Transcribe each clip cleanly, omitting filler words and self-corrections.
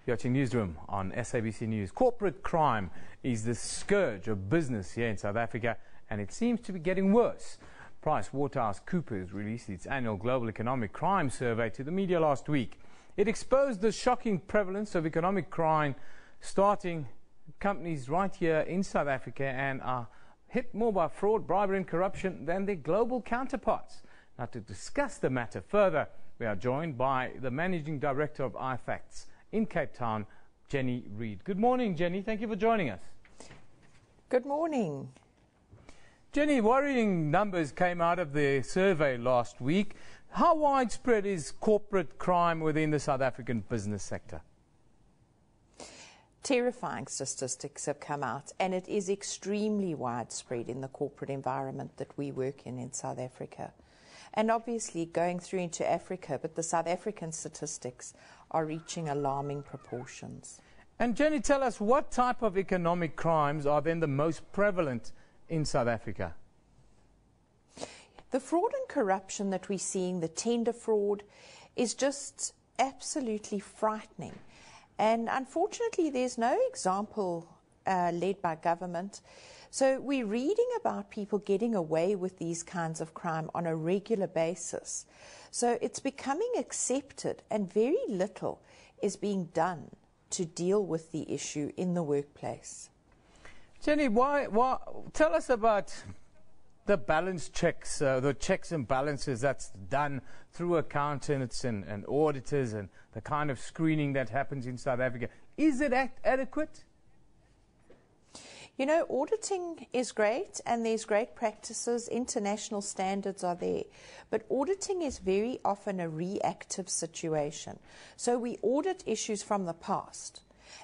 You're watching Newsroom on SABC News. Corporate crime is the scourge of business here in South Africa, and it seems to be getting worse. PricewaterhouseCoopers released its annual Global Economic Crime Survey to the media last week. It exposed the shocking prevalence of economic crime starting companies right here in South Africa and are hit more by fraud, bribery and corruption than their global counterparts. Now, to discuss the matter further, we are joined by the Managing Director of iFacts in Cape Town, Jenny Reid. Good morning, Jenny. Thank you for joining us. Good morning. Jenny, worrying numbers came out of the survey last week. How widespread is corporate crime within the South African business sector? Terrifying statistics have come out, and it is extremely widespread in the corporate environment that we work in South Africa. And obviously going through into Africa, but the South African statistics are reaching alarming proportions. And Jenny, tell us, what type of economic crimes are then the most prevalent in South Africa? The fraud and corruption that we're seeing, the tender fraud, is just absolutely frightening. And unfortunately, there's no example led by government. So we're reading about people getting away with these kinds of crime on a regular basis. So it's becoming accepted, and very little is being done to deal with the issue in the workplace. Jenny, tell us about the balance checks, the checks and balances that's done through accountants and auditors, and the kind of screening that happens in South Africa. Is it adequate? You know, auditing is great, and there's great practices, international standards are there, but auditing is very often a reactive situation. So we audit issues from the past,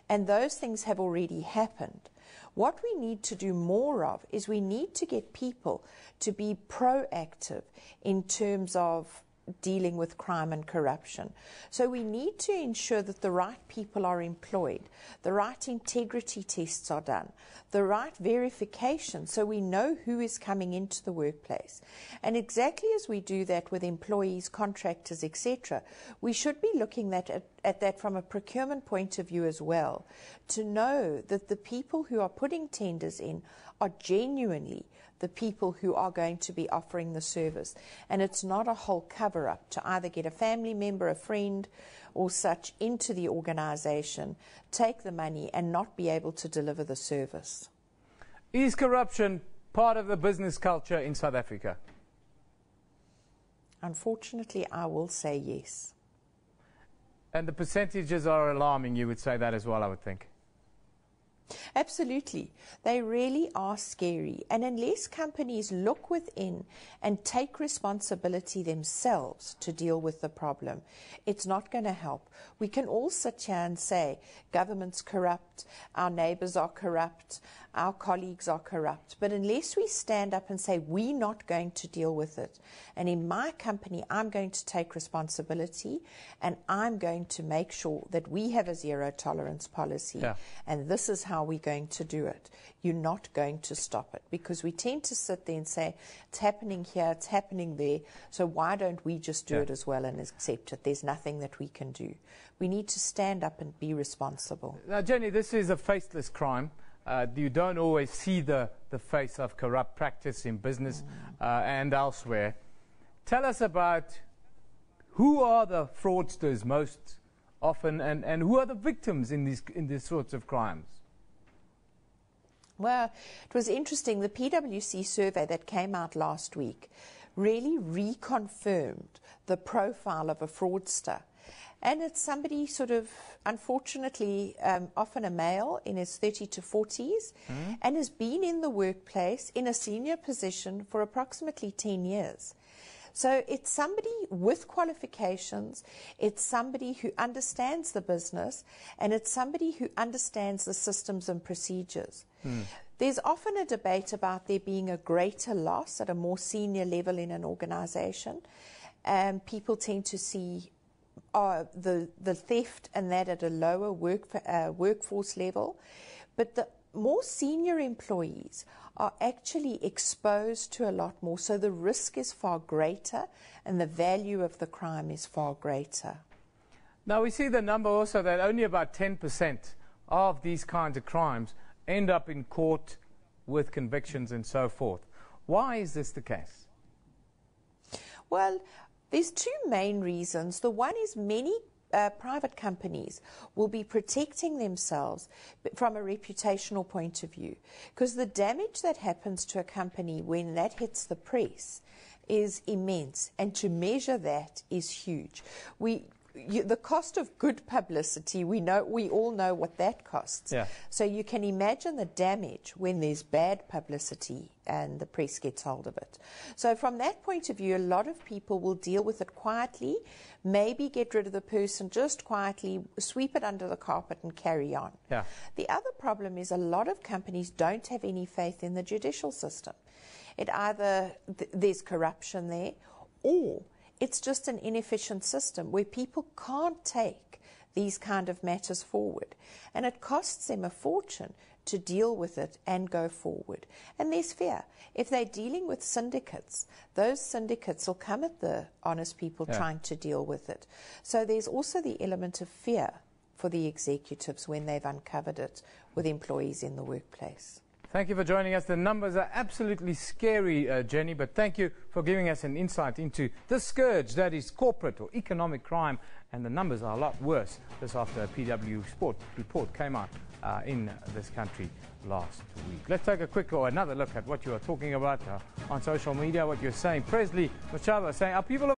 and those things have already happened. What we need to do more of is we need to get people to be proactive in terms of dealing with crime and corruption. So we need to ensure that the right people are employed, the right integrity tests are done, the right verification, so we know who is coming into the workplace. And exactly as we do that with employees, contractors, etc., we should be looking at that from a procurement point of view as well, to know that the people who are putting tenders in are genuinely the people who are going to be offering the service. And it's not a whole cover-up to either get a family member, a friend or such into the organisation, take the money and not be able to deliver the service. Is corruption part of the business culture in South Africa? Unfortunately, I will say yes. And the percentages are alarming, you would say that as well, I would think. Absolutely. They really are scary. And unless companies look within and take responsibility themselves to deal with the problem, it's not going to help. We can all sit here and say government's corrupt, our neighbours are corrupt, our colleagues are corrupt. But unless we stand up and say we're not going to deal with it, and in my company I'm going to take responsibility and I'm going to make sure that we have a zero tolerance policy, and this is how we're going to do it, you're not going to stop it, because we tend to sit there and say it's happening here, it's happening there, so why don't we just do it as well and accept it? There's nothing that we can do. We need to stand up and be responsible. Now, Jenny, this is a faceless crime. You don't always see the face of corrupt practice in business and elsewhere. Tell us about who are the fraudsters most often, and who are the victims in these sorts of crimes? Well, it was interesting. The PwC survey that came out last week really reconfirmed the profile of a fraudster. And it's somebody sort of, unfortunately, often a male in his 30 to 40s, and has been in the workplace in a senior position for approximately 10 years. So it's somebody with qualifications, it's somebody who understands the business, and it's somebody who understands the systems and procedures. There's often a debate about there being a greater loss at a more senior level in an organisation. People tend to see the theft and that at a lower workforce level. But the more senior employees are actually exposed to a lot more, so the risk is far greater and the value of the crime is far greater. Now, we see the number also that only about 10% of these kinds of crimes end up in court with convictions and so forth. Why is this the case? Well, there's two main reasons. The one is many private companies will be protecting themselves from a reputational point of view, because the damage that happens to a company when that hits the press is immense, and to measure that is huge. The cost of good publicity, we all know what that costs. Yeah. So you can imagine the damage when there's bad publicity and the press gets hold of it. So from that point of view, a lot of people will deal with it quietly, maybe get rid of the person just quietly, sweep it under the carpet and carry on. Yeah. The other problem is a lot of companies don't have any faith in the judicial system. It either there's corruption there, or it's just an inefficient system where people can't take these kind of matters forward. And it costs them a fortune to deal with it and go forward. And there's fear. If they're dealing with syndicates, those syndicates will come at the honest people trying to deal with it. So there's also the element of fear for the executives when they've uncovered it with employees in the workplace. Thank you for joining us. The numbers are absolutely scary, Jenny, but thank you for giving us an insight into the scourge that is corporate or economic crime, and the numbers are a lot worse. This after a PW Sport report came out in this country last week. Let's take a quick or another look at what you are talking about on social media, what you're saying. Presley Machava saying, are people